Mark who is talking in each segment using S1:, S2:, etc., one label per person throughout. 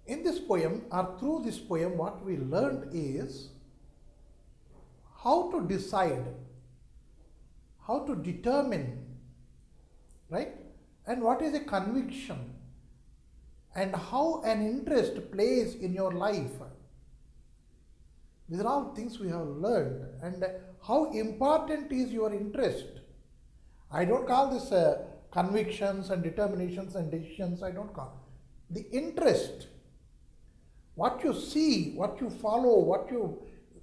S1: In this poem, or through this poem, what we learned is how to decide, how to determine, right? And what is a conviction, and how an interest plays in your life. These are all things we have learned, and how important is your interest. I don't call this convictions and determinations and decisions, I don't call. The interest, what you see, what you follow,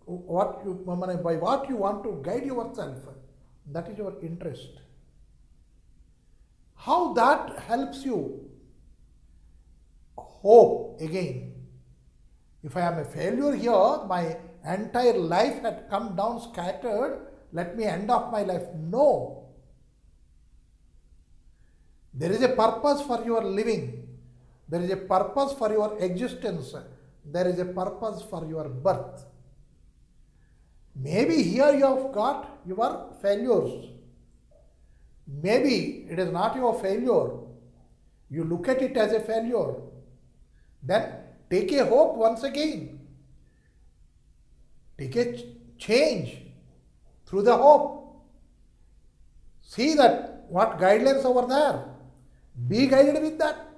S1: by what you want to guide yourself, that is your interest. How that helps you hope again. If I am a failure here, my entire life had come down scattered, let me end off my life. No. There is a purpose for your living. There is a purpose for your existence. There is a purpose for your birth. Maybe here you have got your failures. Maybe it is not your failure. You look at it as a failure. Then take a hope once again. Take a change through the hope. See that what guidelines over there. Be guided with that.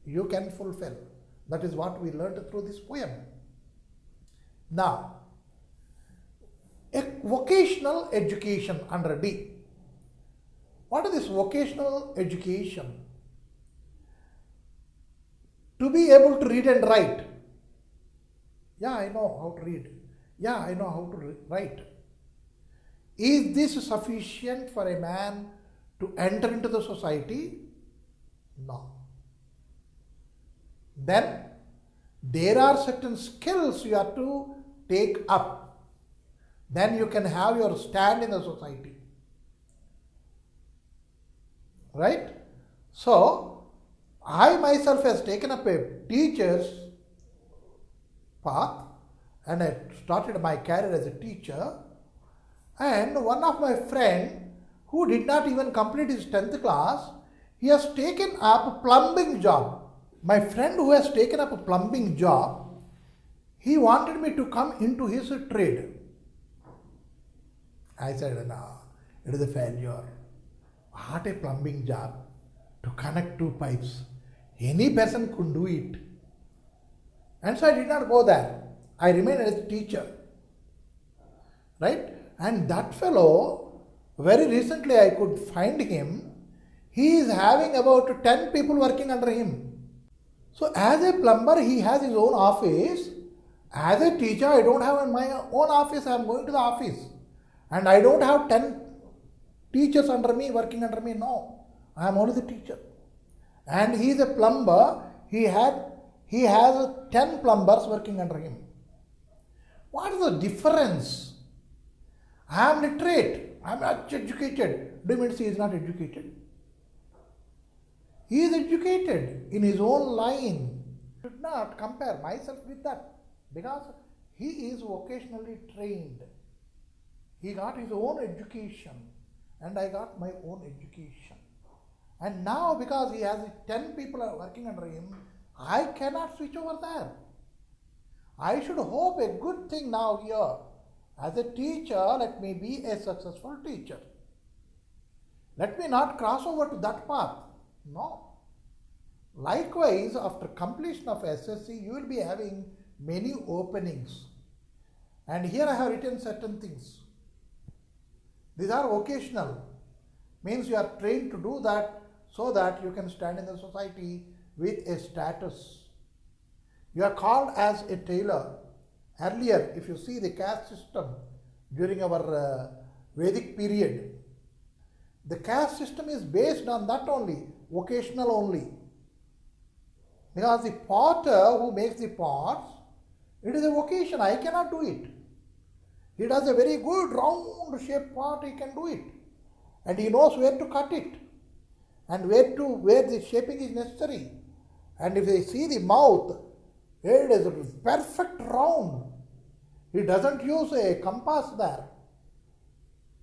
S1: You can fulfill. That is what we learned through this poem. Now, a vocational education under D. What is this vocational education? To be able to read and write. Yeah, I know how to read. Yeah, I know how to write. Is this sufficient for a man to enter into the society? No. Then there are certain skills you have to take up. Then you can have your stand in the society. Right? So, I myself has taken up a teacher's path, and I started my career as a teacher. And one of my friend who did not even complete his 10th class, he has taken up a plumbing job. My friend who has taken up a plumbing job, he wanted me to come into his trade. I said, no, it is a failure. What a plumbing job to connect two pipes. Any person could do it. And so I did not go there. I remained as a teacher. Right? And that fellow, very recently I could find him. He is having about 10 people working under him. So as a plumber, he has his own office. As a teacher, I don't have my own office. I am going to the office. And I don't have 10 teachers under me, working under me. No. I am only the teacher. And he is a plumber. He has 10 plumbers working under him. What is the difference? I am literate. I am not educated. Do you mean he is not educated? He is educated in his own line. I should not compare myself with that, because he is vocationally trained. He got his own education, and I got my own education. And now, because he has 10 people working under him, I cannot switch over there. I should hope a good thing now here. As a teacher, let me be a successful teacher. Let me not cross over to that path. No. Likewise, after completion of SSC, you will be having many openings. And here I have written certain things. These are vocational. Means you are trained to do that so that you can stand in the society with a status. You are called as a tailor. Earlier, if you see the caste system during our Vedic period, the caste system is based on that only, vocational only. Because the potter who makes the pots, it is a vocation. I cannot do it. He does a very good round shaped pot, he can do it. And he knows where to cut it and where the shaping is necessary. And if they see the mouth, it is perfect round. He doesn't use a compass there.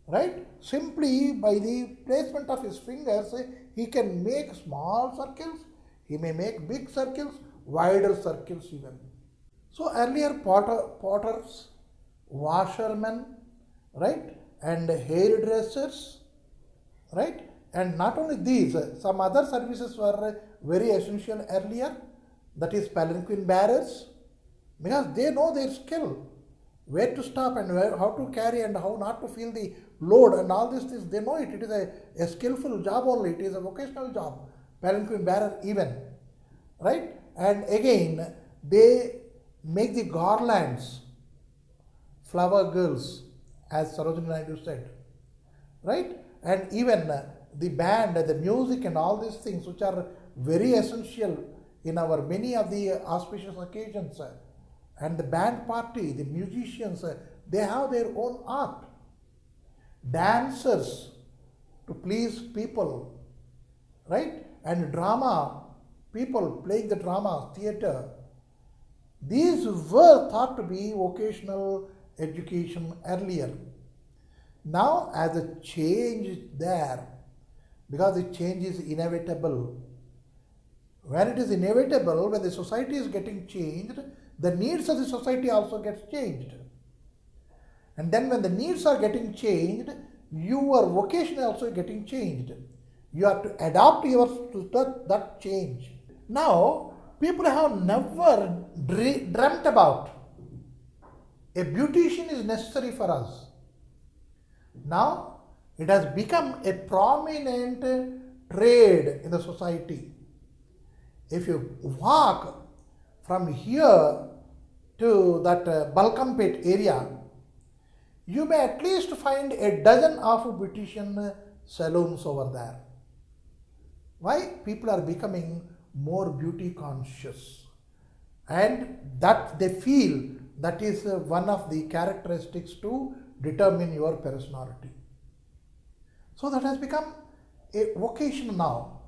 S1: Right? Simply by the placement of his fingers, he can make small circles, he may make big circles, wider circles even. So earlier potters, washermen, right, and hairdressers, right, and not only these, some other services were very essential earlier, that is palanquin bearers, because they know their skill, where to stop and how to carry and how not to feel the load and all these things. They know it. It is a skillful job only. It is a vocational job. Palanquin bearer even, right? And again, they make the garlands, flower girls, as Sarojini Naidu said, right? And even the band, the music and all these things which are very essential in our many of the auspicious occasions. And the band party, the musicians, they have their own art. Dancers to please people, right? And drama, people playing the drama, theatre. These were thought to be vocational education earlier. Now, as a change is there, because the change is inevitable. When it is inevitable, when the society is getting changed, the needs of the society also gets changed. And then when the needs are getting changed, your vocation is also getting changed. You have to adapt yourself to that change. Now, people have never dreamt about a beautician is necessary for us. Now, it has become a prominent trade in the society. If you walk from here to that Balkampet area, you may at least find a dozen of beautician salons over there. Why? People are becoming more beauty conscious, and that they feel that is one of the characteristics to determine your personality. So that has become a vocation now.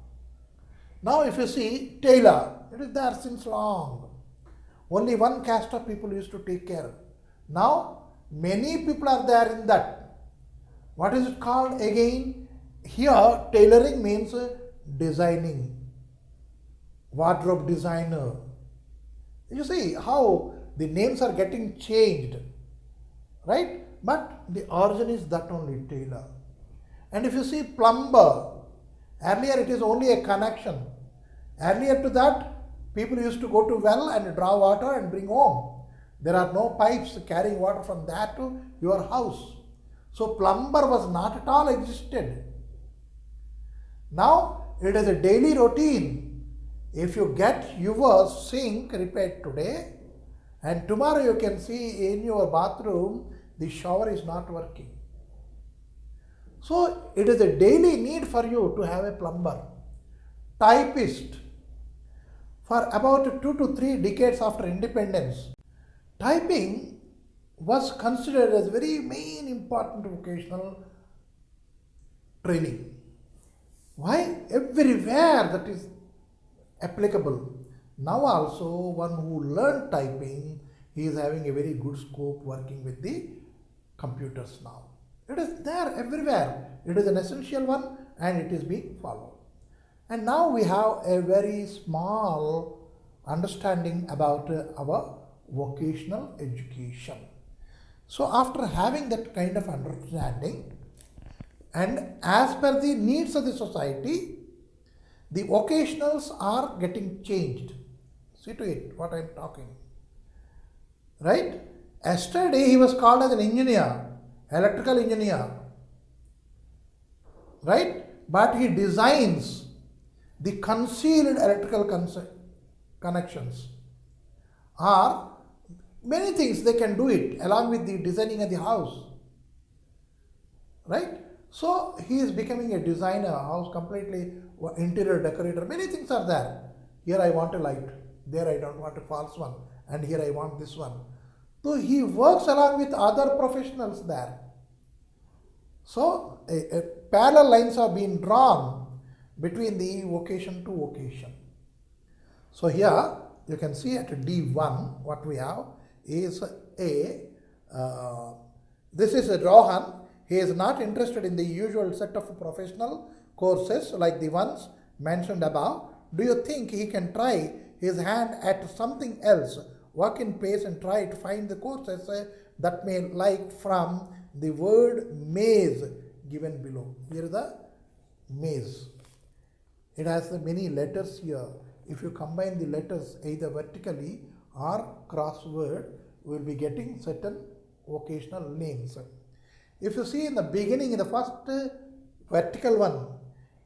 S1: Now if you see tailor, it is there since long. Only one caste of people used to take care. Now many people are there in that. What is it called again? Here tailoring means designing, wardrobe designer. You see how the names are getting changed, right? But the origin is that only, tailor. And if you see plumber, earlier it is only a connection. Earlier to that, people used to go to well and draw water and bring home. There are no pipes carrying water from there to your house. So plumber was not at all existed. Now it is a daily routine. If you get your sink repaired today, and tomorrow you can see in your bathroom the shower is not working. So it is a daily need for you to have a plumber. Typist. For about 2 to 3 decades after independence, typing was considered as very main important vocational training. Why? Everywhere that is applicable. Now also one who learned typing, he is having a very good scope working with the computers now. It is there everywhere. It is an essential one and it is being followed. And now we have a very small understanding about our vocational education. So after having that kind of understanding, and as per the needs of the society, the vocationals are getting changed. See to it, what I am talking. Right? Yesterday he was called as an engineer, electrical engineer. Right? But he designs the concealed electrical connections. Or many things they can do it along with the designing of the house. Right? So he is becoming a designer, house completely interior decorator. Many things are there. Here I want a light, there I don't want a false one, and here I want this one. So he works along with other professionals there. So a parallel lines are being drawn between the vocation to vocation. So here you can see at D1 what we have is this is a Rohan. He is not interested in the usual set of professional courses like the ones mentioned above. Do you think he can try his hand at something else, work in pace and try to find the courses that may like from the word maze given below. Here is the maze. It has many letters here. If you combine the letters either vertically or crossword, we will be getting certain vocational names. If you see in the beginning, in the first vertical one,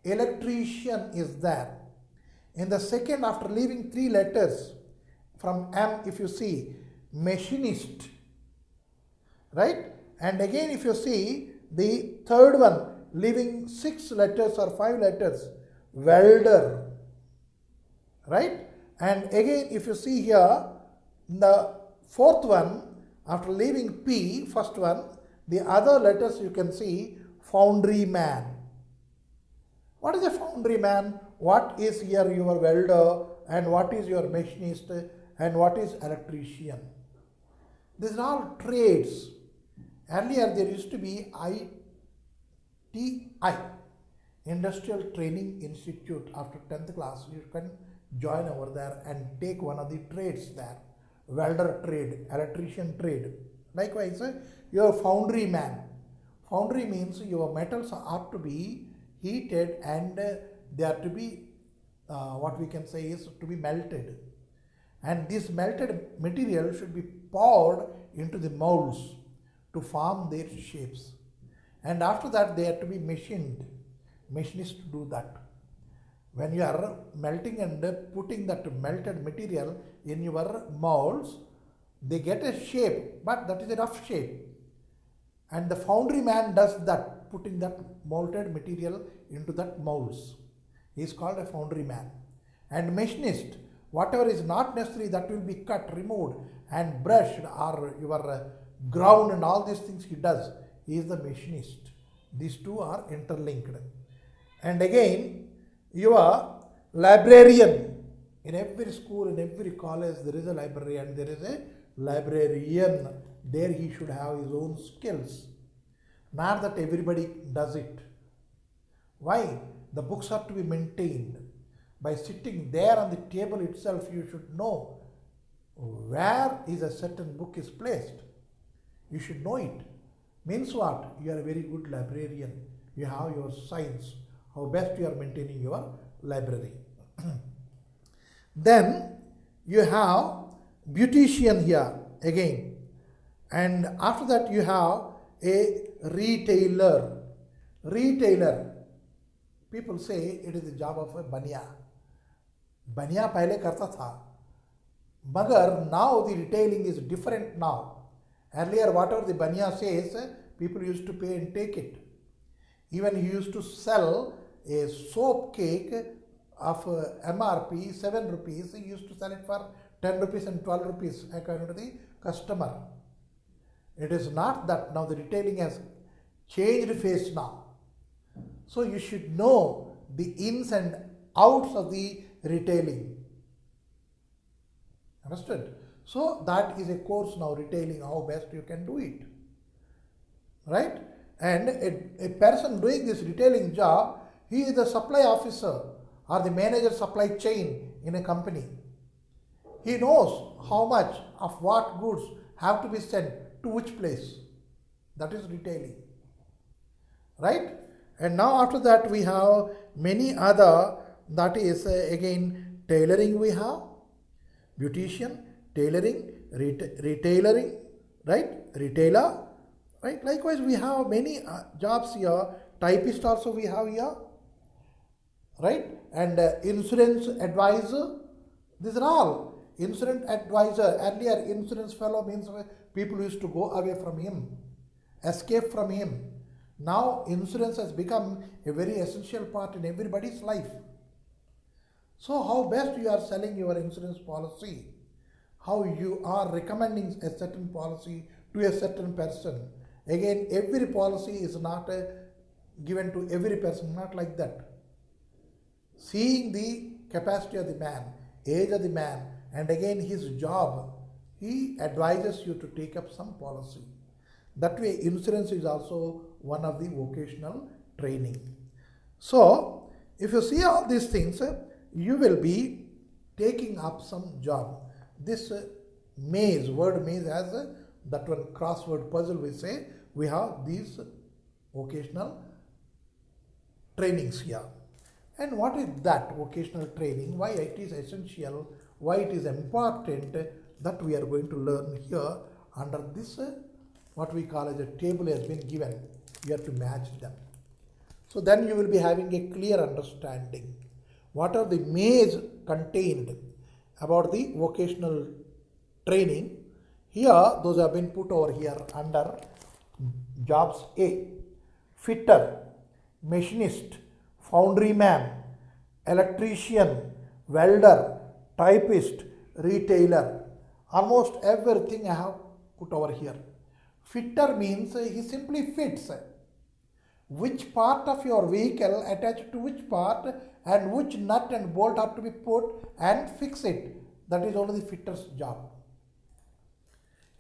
S1: electrician is there. In the second, after leaving 3 letters from M, if you see machinist, right? And again, if you see the third one, leaving 6 letters or 5 letters, welder, right? And again, if you see here, the fourth one, after leaving P, first one, the other letters you can see foundry man. What is a foundry man? What is here your welder, and what is your machinist, and what is electrician? These are all trades. Earlier there used to be ITI, Industrial Training Institute. After 10th class you can join over there and take one of the trades there. Welder trade, electrician trade. Likewise, your foundry man. Foundry means your metals are to be heated and they are to be, what we can say is to be melted. And this melted material should be poured into the molds to form their shapes. And after that they are to be machined. Machinists do that. When you are melting and putting that melted material in your molds, they get a shape, but that is a rough shape. And the foundry man does that, putting that molted material into that molds. He is called a foundry man. And machinist, whatever is not necessary, that will be cut, removed and brushed or your ground and all these things he does. He is the machinist. These two are interlinked. And again, your librarian. In every school, in every college, there is a librarian, there is a librarian. There he should have his own skills. Not that everybody does it. Why? The books are to be maintained. By sitting there on the table itself, you should know where is a certain book is placed. You should know it. Means what? You are a very good librarian. You have your science. How best you are maintaining your library. Then you have beautician here again. And after that you have a retailer. Retailer. People say it is the job of a bania. Bania पहले करता था. Magar now the retailing is different now. Earlier whatever the bania says, people used to pay and take it. Even he used to sell a soap cake of MRP 7 rupees. He used to sell it for 10 rupees and 12 rupees according to the customer. It is not that. Now the retailing has changed face now. So you should know the ins and outs of the retailing. Understood? So that is a course now, retailing, how best you can do it. Right? And a person doing this retailing job, he is the supply officer or the manager supply chain in a company. He knows how much of what goods have to be sent to which place. That is retailing. Right? And now after that we have many other, that is again tailoring we have, beautician, tailoring, retailoring, right? Retailer, right? Likewise we have many jobs here, typist also we have here, right? And insurance advisor, these are all. Insurance advisor, earlier insurance fellow means people used to go away from him, escape from him. Now insurance has become a very essential part in everybody's life. So how best you are selling your insurance policy, how you are recommending a certain policy to a certain person. Again, every policy is not given to every person, not like that. Seeing the capacity of the man, age of the man, and again his job, he advises you to take up some policy. That way insurance is also one of the vocational training. So if you see all these things, you will be taking up some job. This maze, word maze has that one crossword puzzle we say, we have these vocational trainings here. And what is that vocational training? Why it is essential? Why it is important? That we are going to learn here under this what we call as a table has been given. You have to match them. So then you will be having a clear understanding. What are the maze contained about the vocational training? Here, those have been put over here under jobs A. Fitter, machinist, foundryman, electrician, welder, typist, retailer. Almost everything I have put over here. Fitter means he simply fits which part of your vehicle attached to which part and which nut and bolt have to be put and fix it. That is only the fitter's job.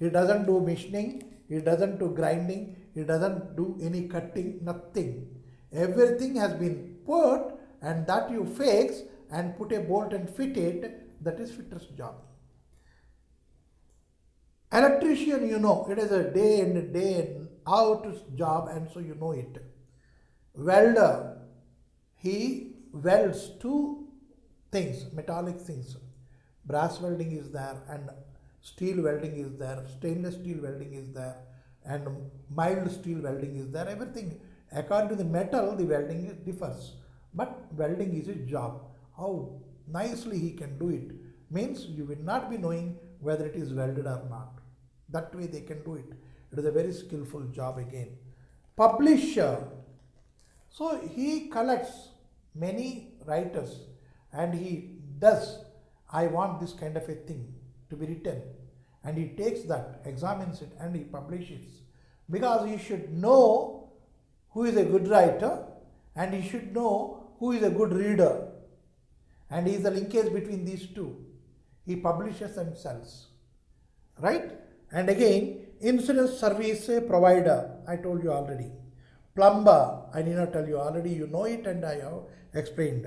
S1: He doesn't do machining, he doesn't do grinding, he doesn't do any cutting, nothing. Everything has been put and that you fix and put a bolt and fit it, that is fitter's job. Electrician, you know, it is a day in and day out job and so you know it. Welder, he welds two things, metallic things. Brass welding is there and steel welding is there, stainless steel welding is there and mild steel welding is there. Everything according to the metal, the welding differs. But welding is a job. How nicely he can do it means you will not be knowing whether it is welded or not. That way they can do it. It is a very skillful job again. Publisher. So he collects many writers and he does, I want this kind of a thing to be written. And he takes that, examines it and he publishes. Because he should know who is a good writer and he should know who is a good reader. And he is the linkage between these two. He publishes and sells. Right? And again, insurance service provider, I told you already. Plumber, I need not tell you already, you know it and I have explained.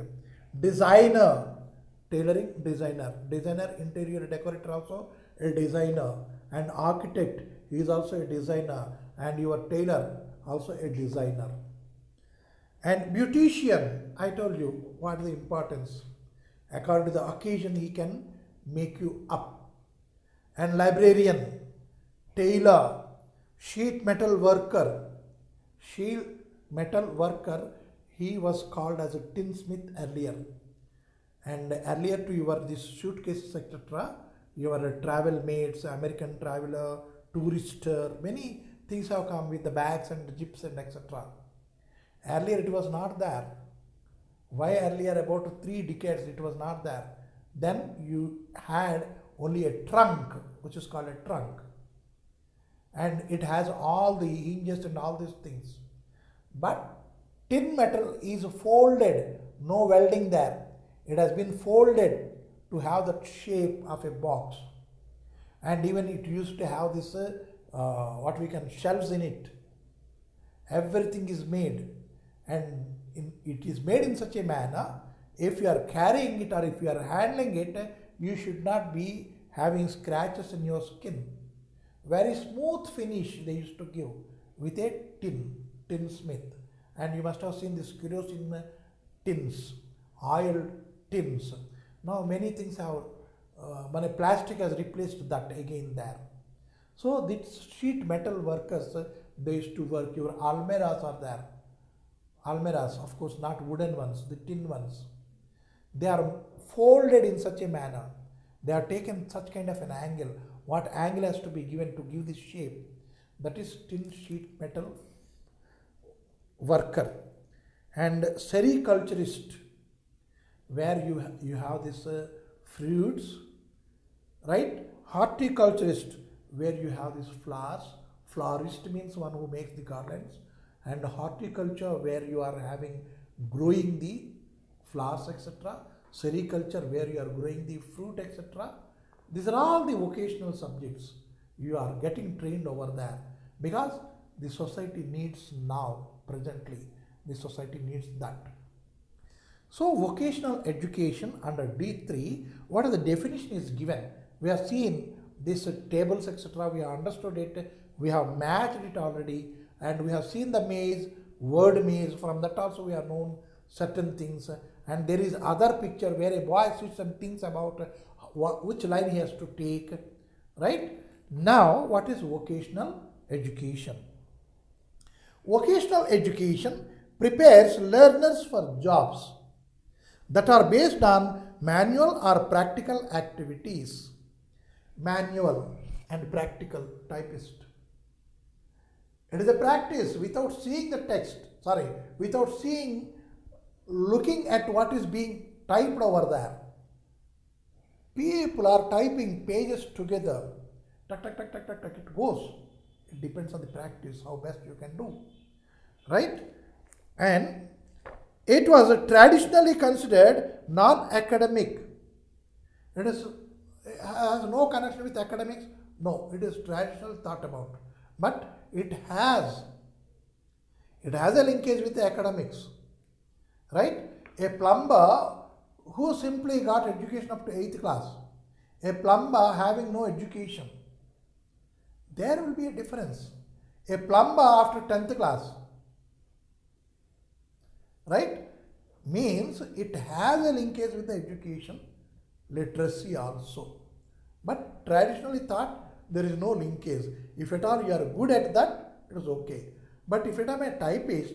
S1: Designer, tailoring designer. Designer, interior decorator also a designer. And architect, he is also a designer. And your tailor, also a designer. And beautician, I told you what is the importance. According to the occasion, he can make you up. And librarian, tailor, sheet metal worker. Sheet metal worker, he was called as a tinsmith earlier. And earlier to your this suitcases etc., your travel mates, American traveler, tourister, many things have come with the bags and the jeeps and etc. Earlier it was not there. Why earlier? About 3 decades it was not there. Then you had only a trunk, which is called a trunk. And it has all the hinges and all these things. But tin metal is folded, no welding there. It has been folded to have the shape of a box. And even it used to have this, what we can, shelves in it. Everything is made. And it is made in such a manner, if you are carrying it or if you are handling it, you should not be having scratches in your skin. Very smooth finish they used to give with a tinsmith. And you must have seen this kerosene tins, oil tins. Now many things have, plastic has replaced that again there. So these sheet metal workers, they used to work, your almirahs are there. Almirahs, of course not wooden ones, the tin ones. They are folded in such a manner. They are taken such kind of an angle. What angle has to be given to give this shape? That is tin sheet metal worker. And sericulturist, where you have this fruits, right? Horticulturist, where you have these flowers. Florist means one who makes the garlands. And horticulture, where you are having growing the flowers etc. Sericulture, where you are growing the fruit etc. These are all the vocational subjects. You are getting trained over there because the society needs now, presently, the society needs that. So vocational education under D3, what is the definition is given? We have seen this tables, etc. We have understood it. We have matched it already, and we have seen the maze, word maze. From that also we have known certain things. And there is other picture where a boy sits and thinks about which line he has to take. Right? Now, what is vocational education? Vocational education prepares learners for jobs that are based on manual or practical activities. Manual and practical typist. It is a practice without seeing the text, without looking at what is being typed over there. People are typing pages together. Tuck, tuck, tuck, tuck, tuck, tuck, it goes. It depends on the practice, how best you can do. Right? And it was traditionally considered non-academic. It has no connection with academics. No, it is traditional thought about. But it has a linkage with the academics. Right? A plumber who simply got education up to 8th class, a plumber having no education, there will be a difference. A plumber after 10th class, right, means it has a linkage with the education, literacy also. But traditionally thought there is no linkage. If at all you are good at that, it is okay. But if I am a typist,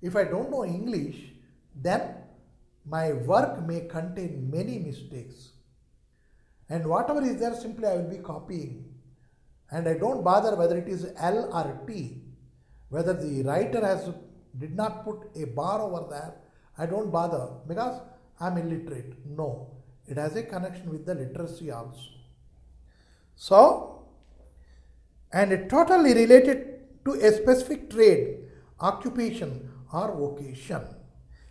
S1: if I don't know English, then my work may contain many mistakes. And whatever is there, simply I will be copying. And I don't bother whether it is L or T, whether the writer did not put a bar over there. I don't bother because I am illiterate. No, it has a connection with the literacy also. So, and it totally related to a specific trade, occupation or vocation.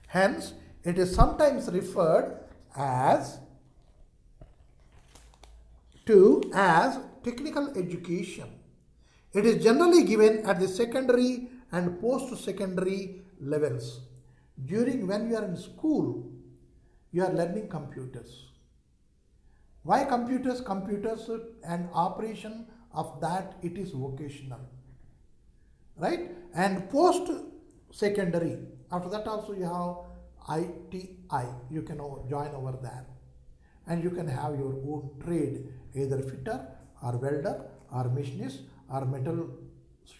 S1: Hence, it is sometimes referred as technical education. It is generally given at the secondary and post-secondary levels. When you are in school, you are learning computers. Why computers? Computers and operation of that, it is vocational. Right? And post-secondary, after that also you have ITI, you can join over there. And you can have your own trade, either fitter or welder or machinist or metal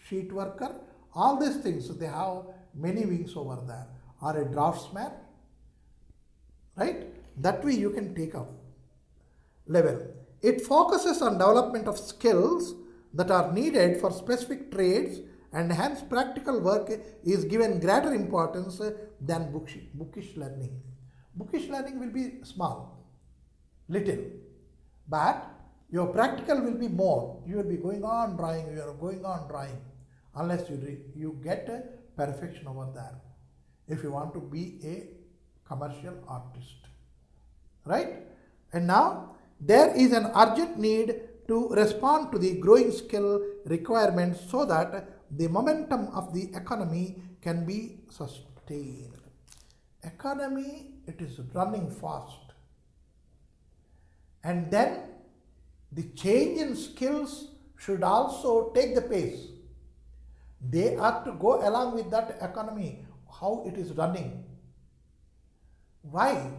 S1: sheet worker. All these things, they have many wings over there. Or a draftsman, right? That way you can take up level. It focuses on development of skills that are needed for specific trades, and hence practical work is given greater importance than bookish learning. Bookish learning will be small, little, but your practical will be more. You will be going on drawing, unless you get perfection over there. If you want to be a commercial artist, right? And now there is an urgent need to respond to the growing skill requirements so that the momentum of the economy can be sustained. Economy, it is running fast. And then the change in skills should also take the pace. They have to go along with that economy, how it is running. Why?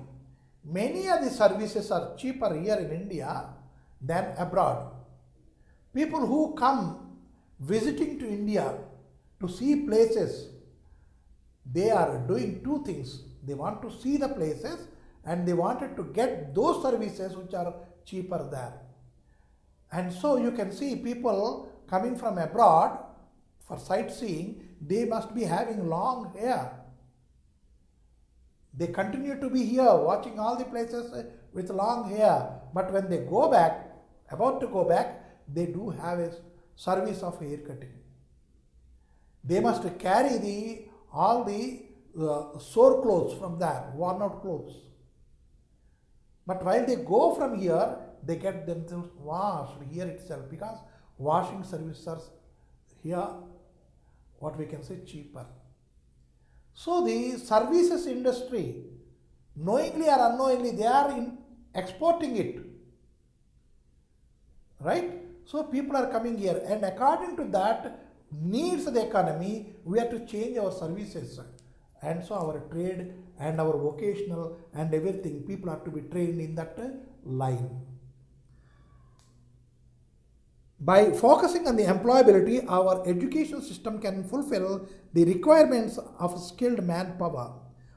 S1: Many of the services are cheaper here in India than abroad. People who come visiting to India to see places, they are doing two things. They want to see the places and they wanted to get those services which are cheaper there. And so you can see people coming from abroad for sightseeing, they must be having long hair. They continue to be here watching all the places with long hair. But when they go back, about to go back, they do have a service of hair cutting. They must carry all the sore clothes from there, worn out clothes. But while they go from here, they get themselves washed here itself, because washing services are here, what we can say, cheaper. So the services industry knowingly or unknowingly, they are exporting it, right? So people are coming here, and according to that needs of the economy, we have to change our services, and so our trade and our vocational and everything, people have to be trained in that line. By focusing on the employability, our education system can fulfill the requirements of skilled manpower.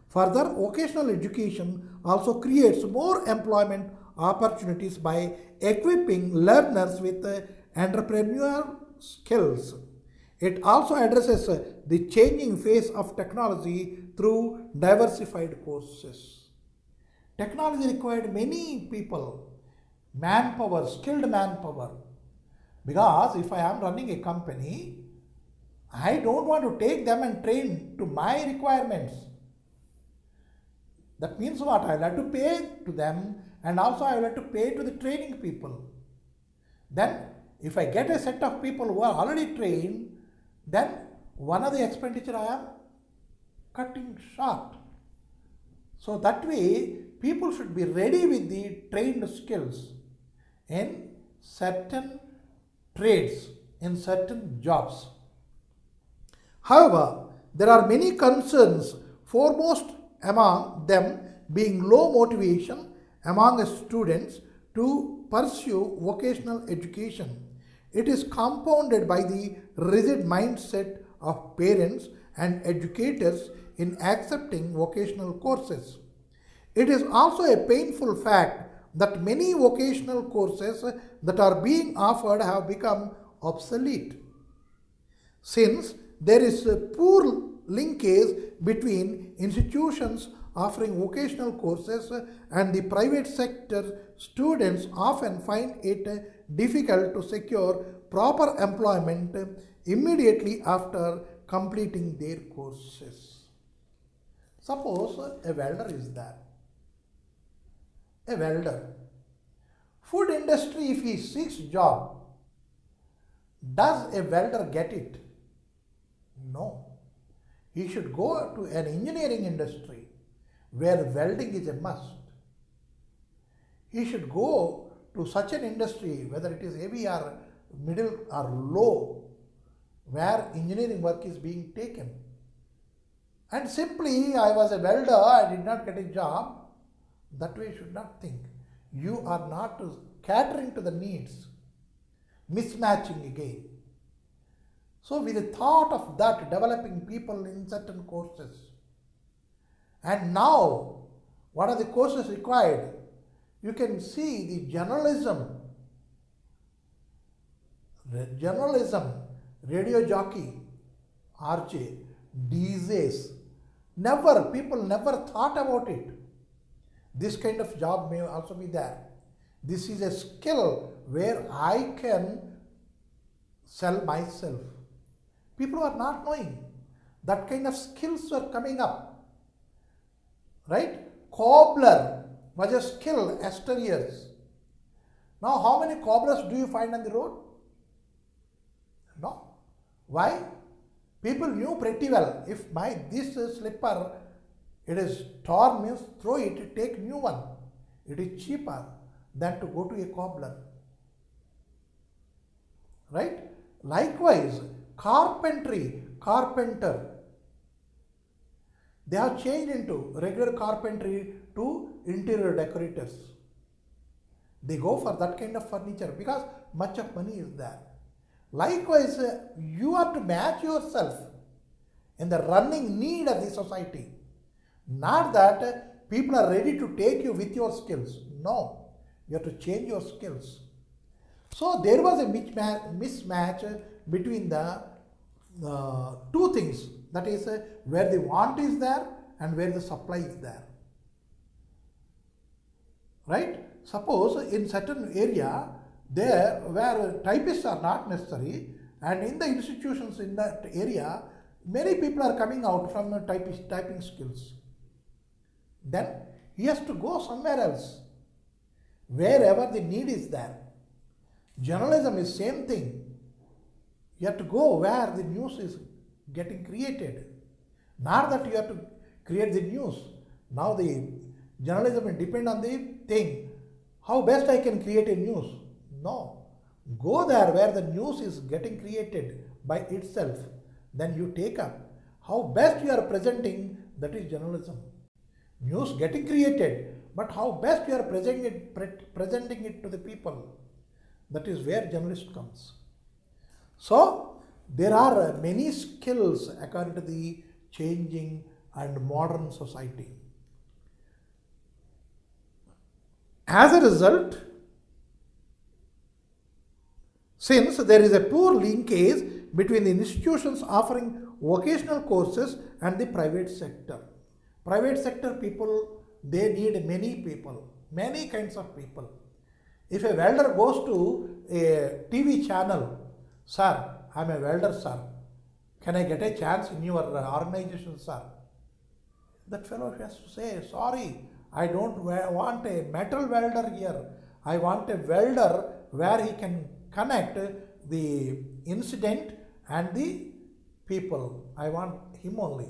S1: Further, vocational education also creates more employment opportunities by equipping learners with entrepreneurial skills. It also addresses the changing face of technology through diversified courses. Technology required many people, manpower, skilled manpower. Because if I am running a company, I don't want to take them and train to my requirements. That means what? I will have to pay to them, and also I will have to pay to the training people. Then if I get a set of people who are already trained, then one of the expenditure I am cutting short. So that way people should be ready with the trained skills in certain trades, in certain jobs. However, there are many concerns, foremost among them being low motivation among students to pursue vocational education. It is compounded by the rigid mindset of parents and educators in accepting vocational courses. It is also a painful fact that many vocational courses that are being offered have become obsolete, since there is a poor linkage between institutions offering vocational courses and the private sector. Students often find it difficult to secure proper employment immediately after completing their courses. Suppose a welder is there. A welder. Food industry, if he seeks job, does a welder get it? No. He should go to an engineering industry where welding is a must. He should go to such an industry, whether it is heavy or middle or low, where engineering work is being taken. And simply, I was a welder, I did not get a job, that way you should not think. You are not catering to the needs, mismatching again. So with the thought of that, developing people in certain courses. And now, what are the courses required? You can see the journalism, radio jockey, RJ, DJs. People never thought about it. This kind of job may also be there. This is a skill where I can sell myself. People are not knowing. That kind of skills are coming up. Right? Cobbler was a skill yesteryears. Now how many cobblers do you find on the road? No. Why? People knew pretty well, if this slipper, it is torn, means throw it, take new one. It is cheaper than to go to a cobbler. Right? Likewise, carpenter. They have changed into regular carpentry to interior decorators. They go for that kind of furniture because much of money is there. Likewise, you have to match yourself in the running need of the society. Not that people are ready to take you with your skills. No, you have to change your skills. So there was a mismatch between the two things. That is where the want is there and where the supply is there. Right? Suppose in certain area, there where typists are not necessary, and in the institutions in that area, many people are coming out from typing skills. Then he has to go somewhere else, wherever the need is there. Journalism is same thing. You have to go where the news is getting created. Not that you have to create the news. Now the Journalism will depend on the thing. How best I can create a news? No. Go there where the news is getting created by itself. Then you take up. How best you are presenting, that is journalism. News getting created, but how best you are presenting it to the people, that is where journalist comes. So there are many skills according to the changing and modern society. As a result, since there is a poor linkage between the institutions offering vocational courses and the private sector. Private sector people, they need many people, many kinds of people. If a welder goes to a TV channel, sir, I'm a welder, sir. Can I get a chance in your organization, sir? That fellow has to say, sorry, I don't want a metal welder here. I want a welder where he can connect the incident and the people. I want him only.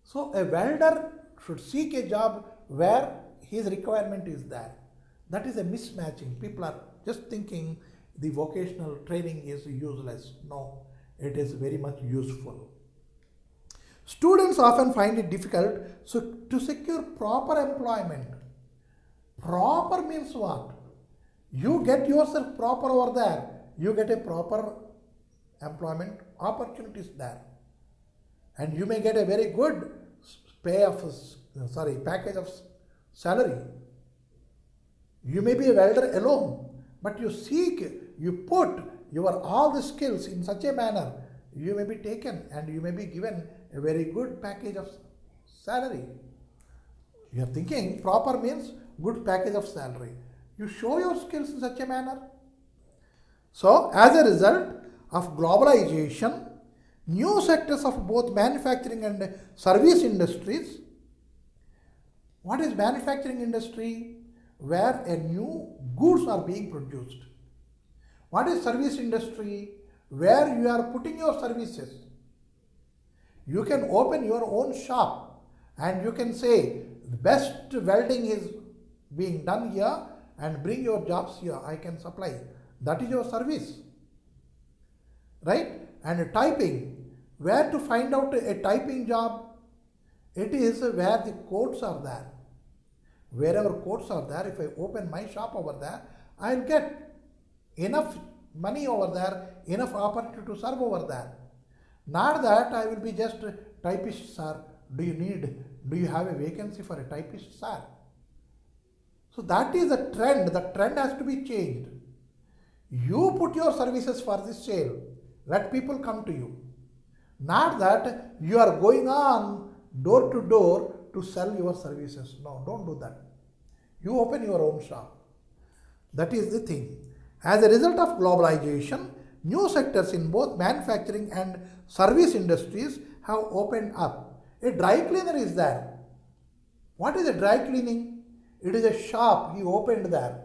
S1: So a welder should seek a job where his requirement is there. That is a mismatching. People are just thinking the vocational training is useless. No, it is very much useful. Students often find it difficult to secure proper employment. Proper means what? You get yourself proper over there, you get a proper employment opportunities there. And you may get a very good package of salary. You may be a welder alone, but you put your all the skills in such a manner, you may be taken and you may be given a very good package of salary. You are thinking proper means good package of salary. You show your skills in such a manner. So, as a result of globalization, new sectors of both manufacturing and service industries. What is manufacturing industry? Where a new goods are being produced. What is service industry? Where you are putting your services. You can open your own shop and you can say the best welding is being done here and bring your jobs here, I can supply. That is your service. Right? And typing. Where to find out a typing job? It is where the codes are there. Wherever codes are there, if I open my shop over there, I'll get enough money over there, enough opportunity to serve over there. Not that I will be just a typist, sir. Do you have a vacancy for a typist, sir? So that is a trend. The trend has to be changed. You put your services for the sale. Let people come to you. Not that you are going on door to door to sell your services. No, don't do that. You open your own shop. That is the thing. As a result of globalization, new sectors in both manufacturing and service industries have opened up. A dry cleaner is there. What is a dry cleaning? It is a shop he opened there.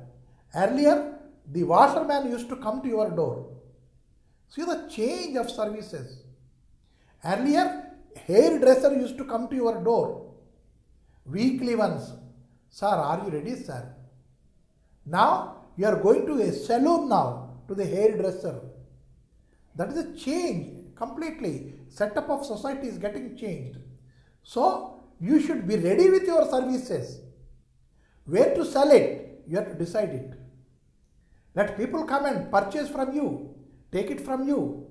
S1: Earlier, the washerman used to come to your door. See the change of services. Earlier, hairdresser used to come to your door. Weekly once. Sir, are you ready, sir? Now, you are going to a salon now, to the hairdresser. That is a change completely. Setup of society is getting changed. So, you should be ready with your services. Where to sell it, you have to decide it. Let people come and purchase from you, take it from you.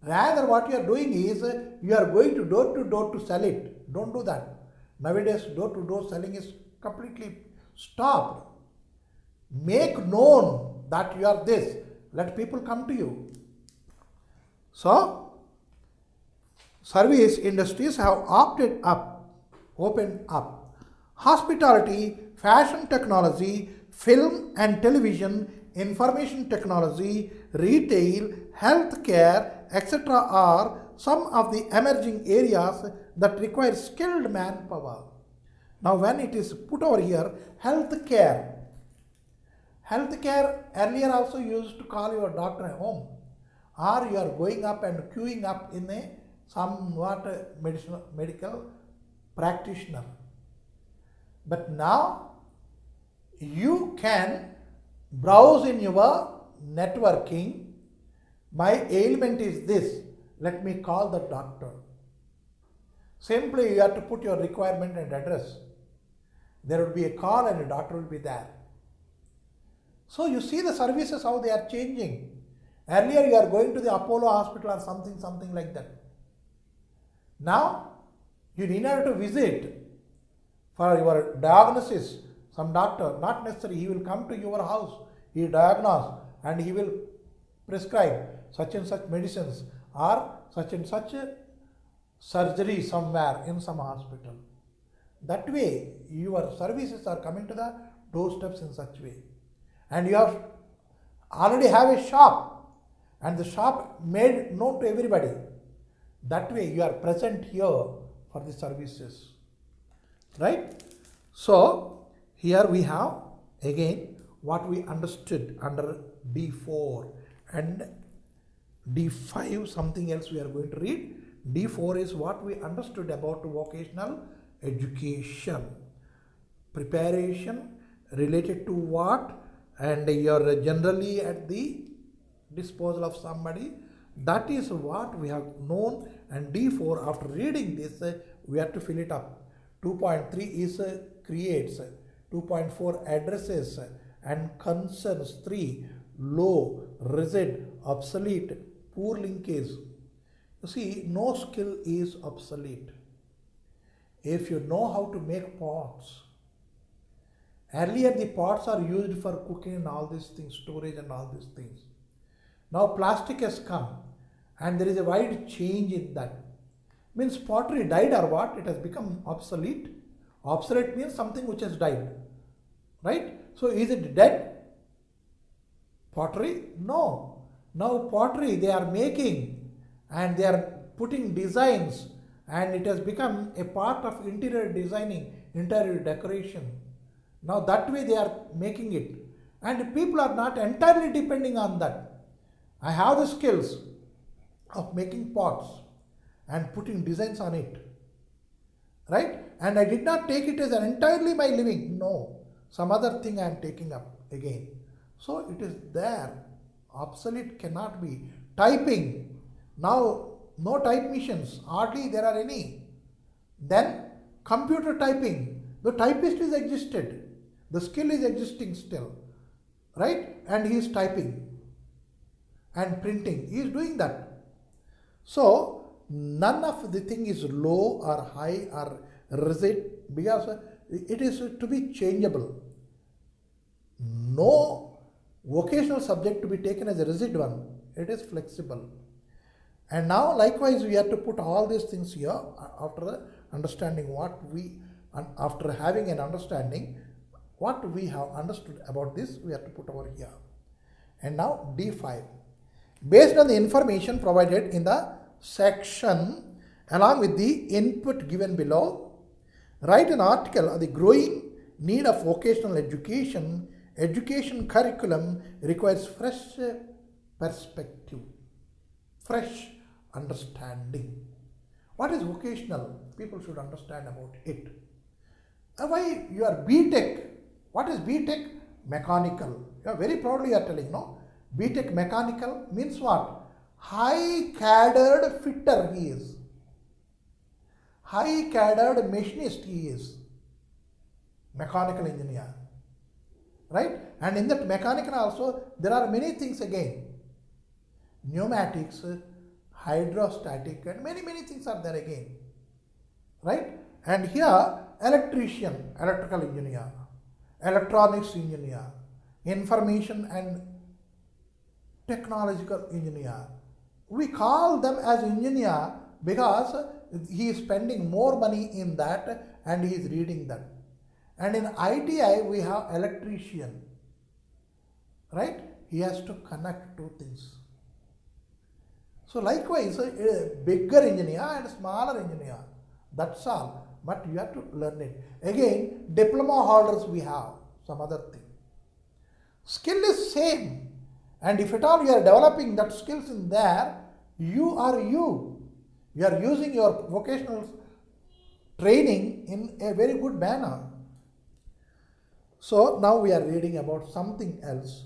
S1: Rather, what you are doing is, you are going to door to sell it. Don't do that. Nowadays, door to door selling is completely stopped. Make known that you are this. Let people come to you. So, service industries have opened up. Hospitality, fashion technology, film and television, information technology, retail, healthcare, etc. are some of the emerging areas that require skilled manpower. Now, when it is put over here, healthcare. Healthcare, earlier also used to call your doctor at home, or you are going up and queuing up in a somewhat medical practitioner. But now you can browse in your networking. My ailment is this. Let me call the doctor. Simply you have to put your requirement and address. There will be a call and a doctor will be there. So you see the services, how they are changing. Earlier you are going to the Apollo hospital or something like that. Now you need to visit for your diagnosis. Some doctor, not necessary, he will come to your house, he will diagnose and he will prescribe such and such medicines or such and such surgery somewhere in some hospital. That way your services are coming to the doorsteps in such way. And you have already have a shop and the shop made known to everybody. That way you are present here for the services. Right? So here we have again what we understood under D4 and D5, something else we are going to read. D4 is what we understood about vocational education. Preparation related to what, and you are generally at the disposal of somebody. That is what we have known, and D4, after reading this, we have to fill it up. 2.3 is creates, 2.4 addresses and concerns, 3 low, rigid, obsolete, poor linkage. You see, no skill is obsolete. If you know how to make pots, earlier the pots are used for cooking and all these things, storage and all these things. Now plastic has come and there is a wide change in that. Means pottery died or what? It has become obsolete. Obsolete means something which has died. Right? So is it dead? Pottery? No. Now pottery they are making and they are putting designs and it has become a part of interior designing, interior decoration. Now that way they are making it. And people are not entirely depending on that. I have the skills of making pots and putting designs on it. Right? And I did not take it as an entirely my living. No. Some other thing I am taking up again. So it is there. Obsolete cannot be. Typing. Now no type machines. Hardly there are any. Then computer typing. The typist is existed. The skill is existing still. Right? And he is typing and printing. He is doing that. So none of the thing is low or high or rigid because it is to be changeable. No vocational subject to be taken as a rigid one. It is flexible. And now likewise we have to put all these things here after understanding what we, after having an understanding what we have understood about this, we have to put over here. And now D5. Based on the information provided in the section along with the input given below, write an article on the growing need of vocational education. Education curriculum requires fresh perspective, fresh understanding. What is vocational? People should understand about it. Why you are BTech? What is BTech? Mechanical. You are very proudly you are telling, no? BTech mechanical means what? High cadred fitter he is. High cadred machinist he is. Mechanical engineer. Right? And in that mechanical also there are many things again. Pneumatics, hydrostatic and many things are there again. Right? And here electrician, electrical engineer, electronics engineer, information and technological engineer. We call them as engineer because he is spending more money in that and he is reading that. And in ITI we have electrician. Right? He has to connect two things. So likewise a bigger engineer and smaller engineer. That's all. But you have to learn it. Again, diploma holders we have. Some other thing. Skill is same. And if at all you are developing that skills in there, you are you. You are using your vocational training in a very good manner. So now we are reading about something else.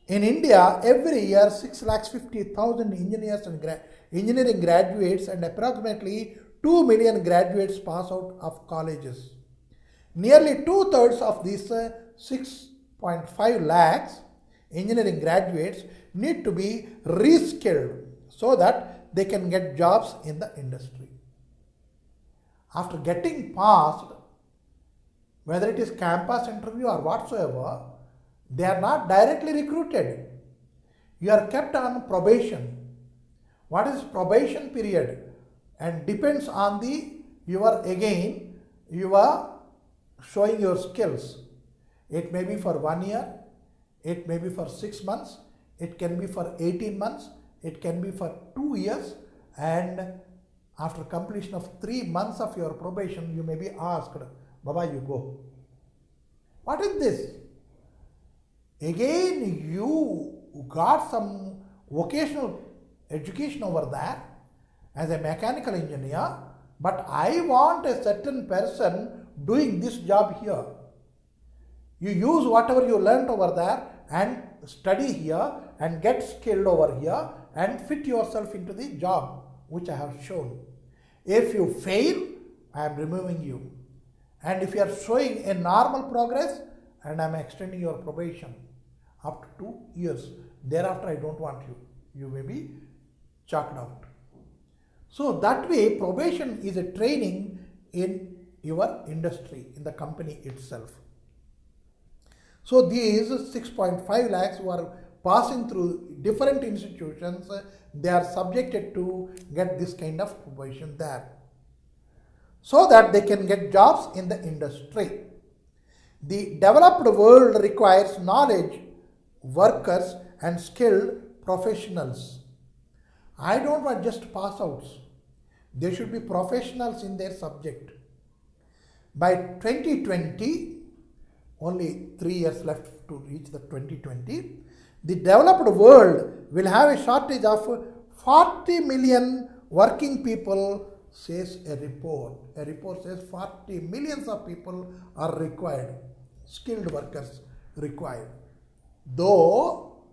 S1: In India, every year 6,50,000 engineers and engineering graduates and approximately 2 million graduates pass out of colleges. Nearly two-thirds of these 6.5 lakhs engineering graduates need to be reskilled so that they can get jobs in the industry. After getting passed, whether it is campus interview or whatsoever, they are not directly recruited. You are kept on probation. What is probation period? And depends on you are showing your skills. It may be for 1 year, it may be for 6 months, it can be for 18 months, it can be for 2 years, and after completion of 3 months of your probation, you may be asked, Baba, you go. What is this? Again, you got some vocational education over there as a mechanical engineer, but I want a certain person doing this job here. You use whatever you learnt over there and study here and get skilled over here and fit yourself into the job which I have shown. If you fail, I am removing you. And if you are showing a normal progress, and I am extending your probation up to 2 years. Thereafter, I don't want you. You may be chalked out. So that way, probation is a training in your industry, in the company itself. So these 6.5 lakhs who are passing through different institutions, they are subjected to get this kind of probation there, so that they can get jobs in the industry. The developed world requires knowledge, workers and skilled professionals. I don't want just pass outs. They should be professionals in their subject. By 2020, only 3 years left to reach the 2020, the developed world will have a shortage of 40 million working people, says a report. A report says 40 millions of people are required, skilled workers required. Though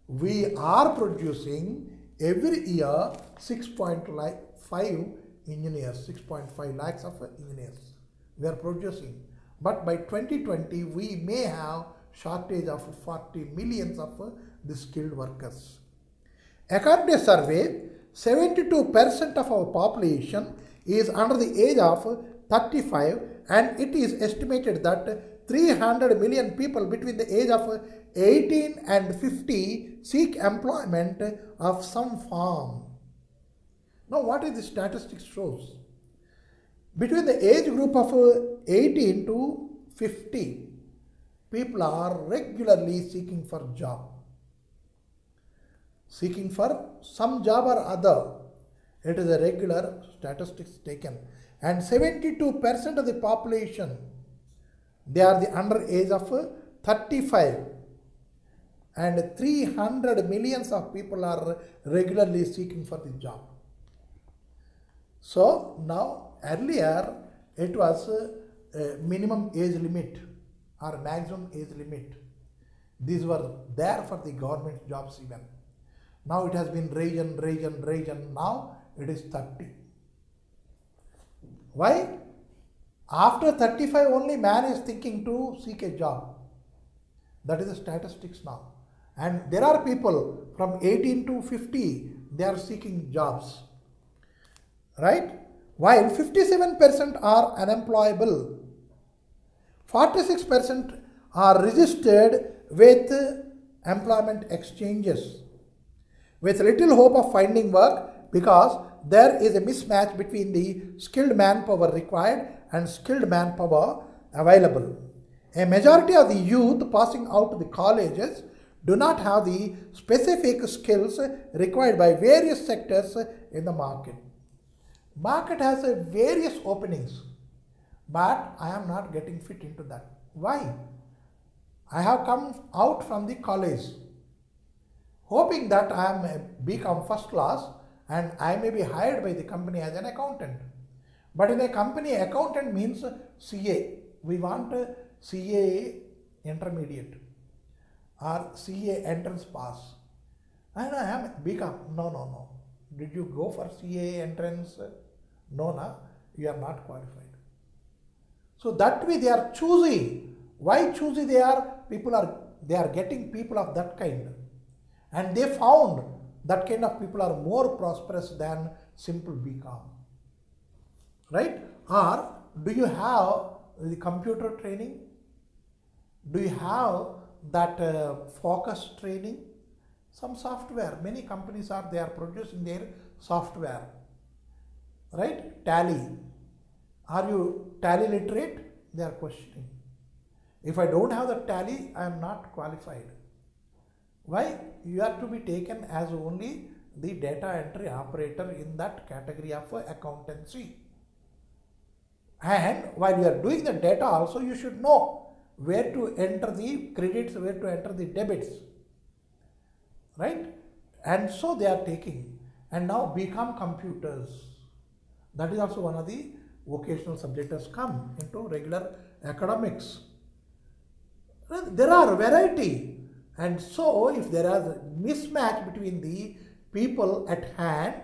S1: we are producing every year 6.5 engineers, 6.5 lakhs of engineers we are producing. But by 2020, we may have shortage of 40 millions of the skilled workers. According to a survey, 72% of our population is under the age of 35, and it is estimated that 300 million people between the age of 18 and 50 seek employment of some form. Now, what is the statistics shows? Between the age group of 18 to 50, people are regularly seeking for job. Seeking for some job or other. It is a regular statistics taken. And 72% of the population, they are the under age of 35. And 300 millions of people are regularly seeking for the job. So now, earlier it was a minimum age limit or maximum age limit. These were there for the government jobs even. Now it has been raised. Now it is 30. Why? After 35 only man is thinking to seek a job. That is the statistics now. And there are people from 18 to 50, they are seeking jobs. Right? While 57% are unemployable, 46% are registered with employment exchanges with little hope of finding work, because there is a mismatch between the skilled manpower required and skilled manpower available. A majority of the youth passing out the colleges do not have the specific skills required by various sectors in the market. Market has various openings, but I am not getting fit into that. Why? I have come out from the college hoping that I am become first class and I may be hired by the company as an accountant. But in a company, accountant means CA. We want CA intermediate or CA entrance pass. And I am BCom. No. Did you go for CA entrance? No, you are not qualified. So that way they are choosy. Why choosy they are? They are getting people of that kind. And they found that kind of people are more prosperous than simple BCom. Right? Or do you have the computer training? Do you have that focus training? Some software, many companies they are producing their software. Right? Tally. Are you Tally literate? They are questioning. If I don't have the Tally, I am not qualified. Why? You are to be taken as only the data entry operator in that category of accountancy. And while you are doing the data also, you should know where to enter the credits, where to enter the debits. Right? And so they are taking. And now BCom computers. That is also one of the vocational subjects has come into regular academics. There are variety. And so if there is a mismatch between the people at hand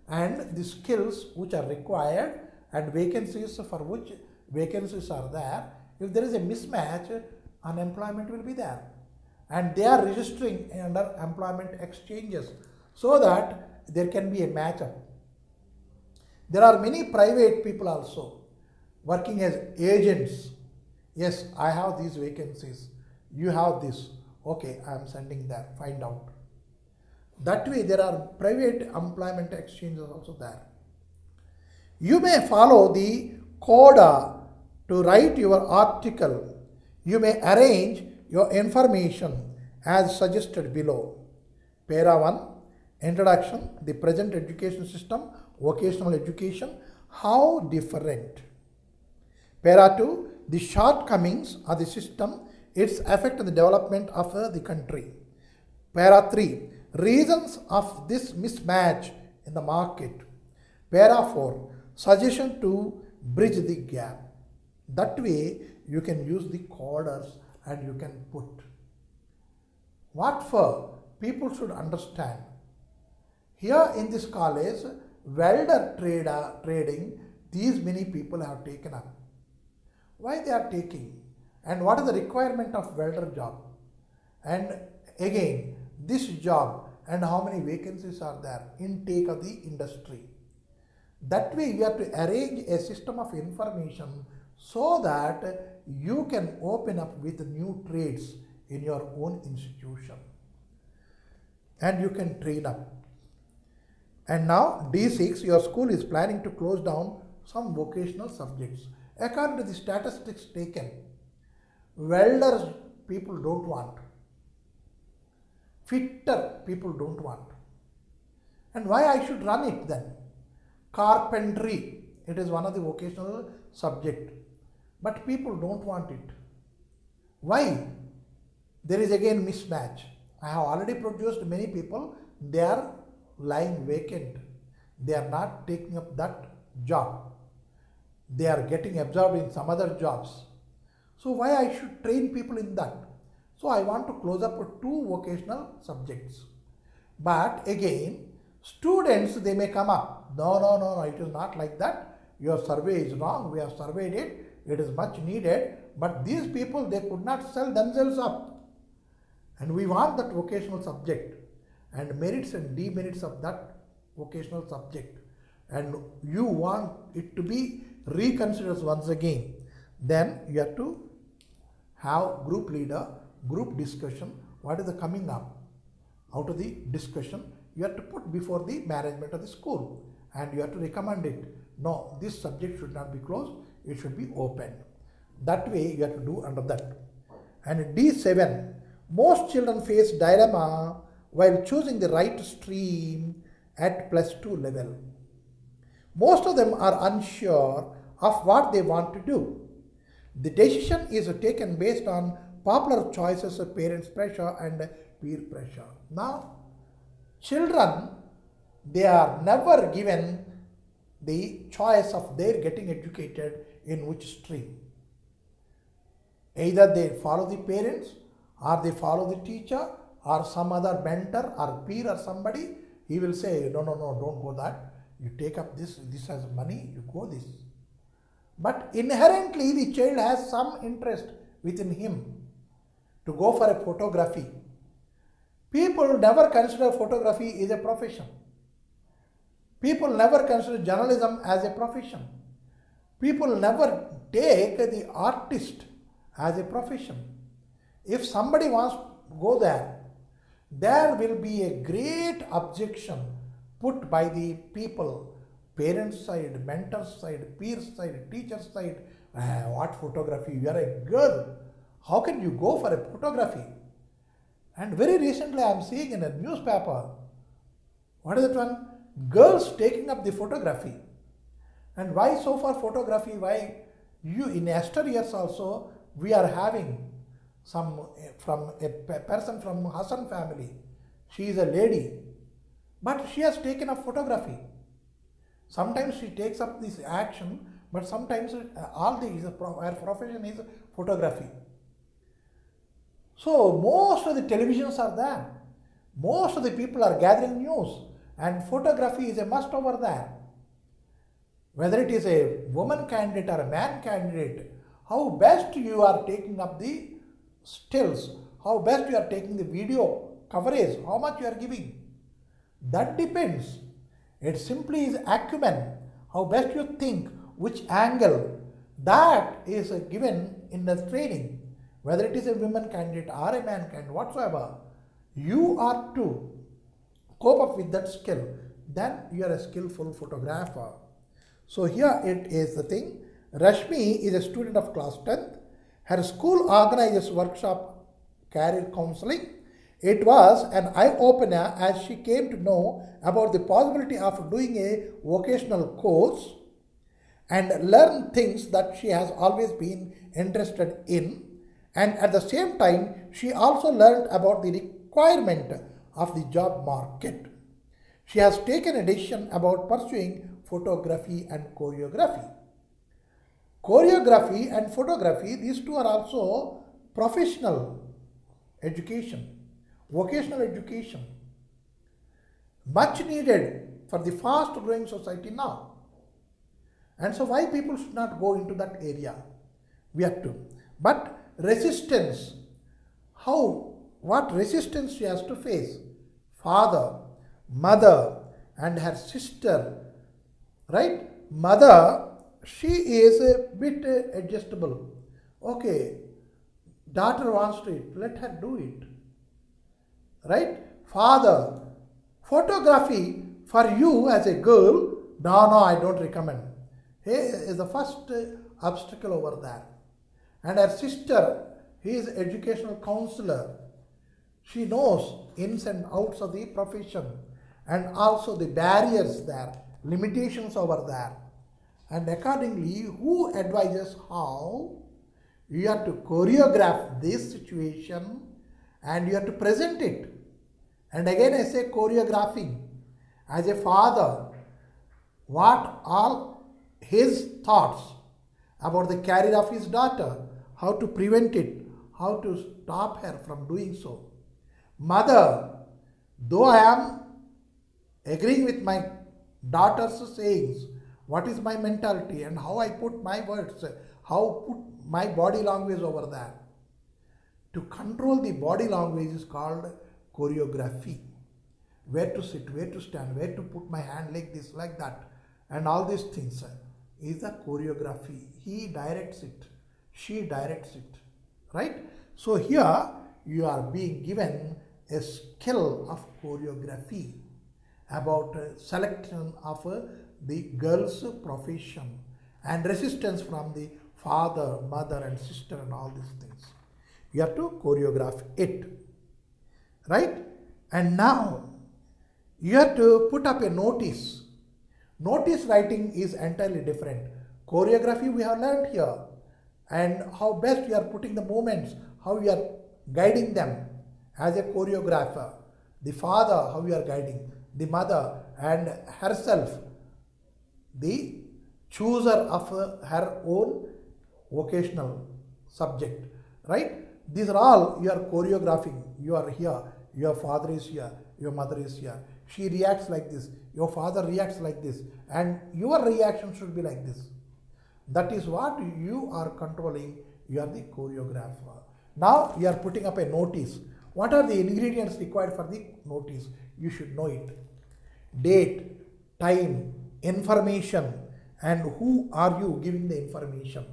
S1: and the skills which are required and vacancies for which vacancies are there, if there is a mismatch, unemployment will be there. And they are registering under employment exchanges so that there can be a matchup. There are many private people also working as agents. Yes, I have these vacancies. You have this. Okay, I am sending that. Find out. That way there are private employment exchanges also there. You may follow the coda to write your article. You may arrange your information as suggested below. Para 1, Introduction, the present education system, vocational education, how different. Para 2, the shortcomings of the system, its effect on the development of the country. Para 3, reasons of this mismatch in the market. Para 4, suggestion to bridge the gap. That way you can use the coders and you can put. What for? People should understand. Here in this college, welder trading, these many people have taken up. Why they are taking? And what is the requirement of welder job? And again, this job and how many vacancies are there, intake of the industry. That way you have to arrange a system of information so that you can open up with new trades in your own institution. And you can train up. And now D6, your school is planning to close down some vocational subjects. According to the statistics taken, welders people don't want. Fitter people don't want. And why I should run it then? Carpentry, it is one of the vocational subject. But people don't want it. Why? There is again mismatch. I have already produced many people, they are lying vacant. They are not taking up that job. They are getting absorbed in some other jobs. So why I should train people in that? So I want to close up with 2 vocational subjects. But again, students, they may come up. No, it is not like that. Your survey is wrong. We have surveyed it. It is much needed. But these people, they could not sell themselves up. And we want that vocational subject and merits and demerits of that vocational subject. And you want it to be reconsidered once again. Then you have to have group leader, group discussion. What is the coming up? Out of the discussion, you have to put before the management of the school. And you have to recommend it. No, this subject should not be closed. It should be open. That way you have to do under that. And D7, most children face dilemma while choosing the right stream at +2 level. Most of them are unsure of what they want to do. The decision is taken based on popular choices, parents' pressure and peer pressure. Now, children, they are never given the choice of their getting educated in which stream. Either they follow the parents, or they follow the teacher, or some other mentor or peer or somebody. He will say, no, no, no, don't go that. You take up this has money, you go this. But inherently the child has some interest within him to go for a photography. People never consider photography as a profession. People never consider journalism as a profession. People never take the artist as a profession. If somebody wants to go there, there will be a great objection put by the people, parents side, mentors side, peers side, teachers side. What photography? You are a girl. How can you go for a photography? And very recently I am seeing in a newspaper, what is that one? Girls taking up the photography. And why so far photography? Why you in yesteryears also we are having some from a person from Hassan family. She is a lady, but she has taken up photography. Sometimes she takes up this action, but sometimes her profession is photography. So most of the televisions are there. Most of the people are gathering news, and photography is a must over there. Whether it is a woman candidate or a man candidate, how best you are taking up the stills, how best you are taking the video coverage, how much you are giving. That depends. It simply is acumen, how best you think, which angle. That is given in the training. Whether it is a woman candidate or a man candidate, whatsoever, you are to cope up with that skill. Then you are a skillful photographer. So here it is the thing. Rashmi is a student of class 10th. Her school organizes workshop career counseling. It was an eye-opener as she came to know about the possibility of doing a vocational course and learn things that she has always been interested in. And at the same time, she also learned about the requirement of the job market. She has taken a decision about pursuing photography and choreography. Choreography and photography, these two are also professional education, vocational education, much needed for the fast growing society now. And so why people should not go into that area? We have to. But resistance, what resistance she has to face? Father, mother and her sister, right? Mother, she is a bit adjustable. Okay, daughter wants to it, let her do it. Right? Father, photography for you as a girl, no, I don't recommend. He is the first obstacle over there. And her sister, he is educational counselor. She knows ins and outs of the profession and also the barriers there, limitations over there. And accordingly, who advises how you have to choreograph this situation and you have to present it. And again I say choreographing. As a father, what all his thoughts about the career of his daughter, how to prevent it, how to stop her from doing so. Mother, though I am agreeing with my daughter's sayings, what is my mentality and how I put my words, how put my body language over there. To control the body language is called choreography. Where to sit, where to stand, where to put my hand like this, like that, and all these things is a choreography. He directs it, she directs it, right? So here you are being given a skill of choreography about selection of the girl's profession and resistance from the father, mother and sister and all these things. You have to choreograph it, right? And now you have to put up a notice. Notice writing is entirely different. Choreography we have learned here, and how best you are putting the movements, how you are guiding them as a choreographer. The father, how you are guiding, the mother and herself, the chooser of her own vocational subject. right? These are all you are choreographing. You are here, your father is here, your mother is here. She reacts like this, your father reacts like this, and your reaction should be like this. That is what you are controlling. You are the choreographer. Now you are putting up a notice. What are the ingredients required for the notice? You should know it. Date, time, information, and who are you giving the information.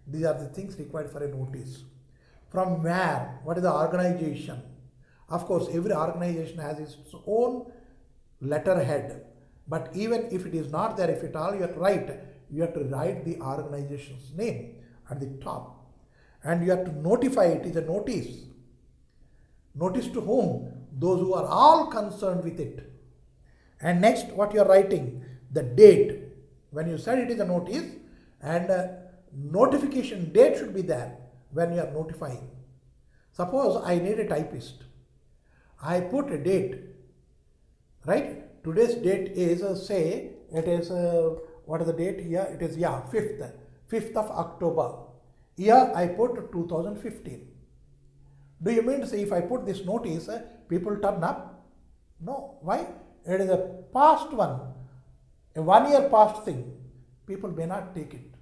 S1: These are the things required for a notice. From where? What is the organization? Of course, every organization has its own letterhead. But even if it is not there, if at all you have to write, you have to write the organization's name at the top. And you have to notify it is a notice. Notice to whom? Those who are all concerned with it. And next, what you are writing? The date. When you said it is a notice, and notification date should be there when you are notifying. Suppose I need a typist. I put a date, right? Today's date is, say, it is, what is the date here? It is, 5th of October. Here I put 2015. Do you mean to say if I put this notice, people turn up? No. Why? It is a past one, a 1 year past thing. People may not take it.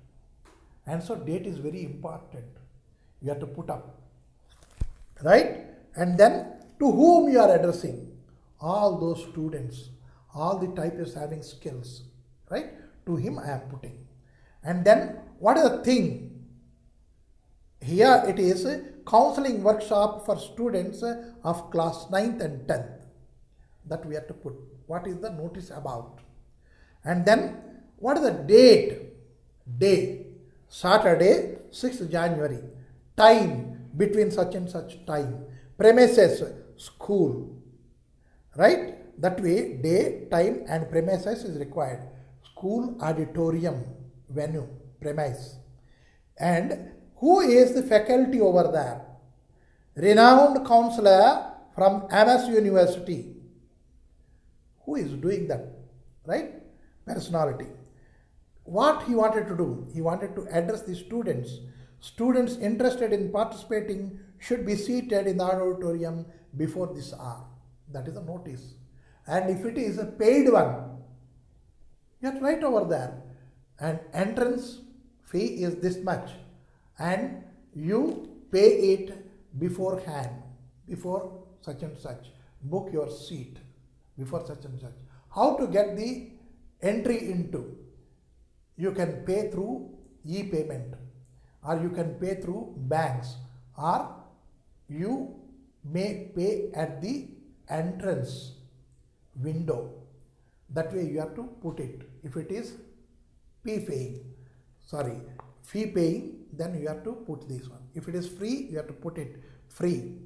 S1: And so date is very important. You have to put up. Right? And then to whom you are addressing? All those students, all the typists having skills. Right? To him I am putting. And then what is the thing? Here it is counseling workshop for students of class 9th and 10th. That we have to put. What is the notice about? And then what is the date? Day. Saturday, 6th January. Time, between such and such time. Premises, school. Right? That way, day, time and premises is required. School, auditorium, venue, premise. And who is the faculty over there? Renowned counselor from MS University. Who is doing that? Right? Personality. What he wanted to do? He wanted to address the students. Students interested in participating should be seated in the auditorium before this hour. That is a notice. And if it is a paid one, you have to write over there. And entrance fee is this much. And you pay it beforehand, before such and such. Book your seat before such and such. How to get the entry into? You can pay through e-payment, or you can pay through banks, or you may pay at the entrance window. That way you have to put it. If it is fee paying, then you have to put this one. If it is free, you have to put it free.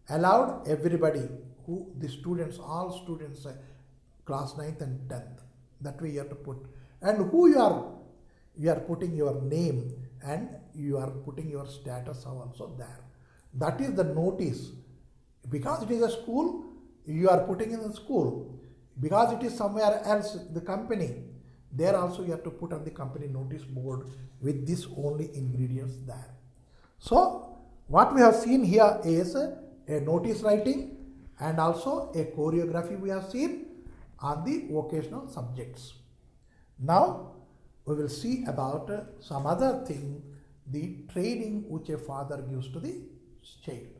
S1: Allowed everybody, who the students, all students, class 9th and 10th. That way you have to put. And who you are putting your name, and you are putting your status also there. That is the notice. Because it is a school, you are putting in the school. Because it is somewhere else, the company, there also you have to put on the company notice board with this only ingredients there. So what we have seen here is a notice writing and also a choreography we have seen on the vocational subjects. Now we will see about some other thing, the training which a father gives to the child.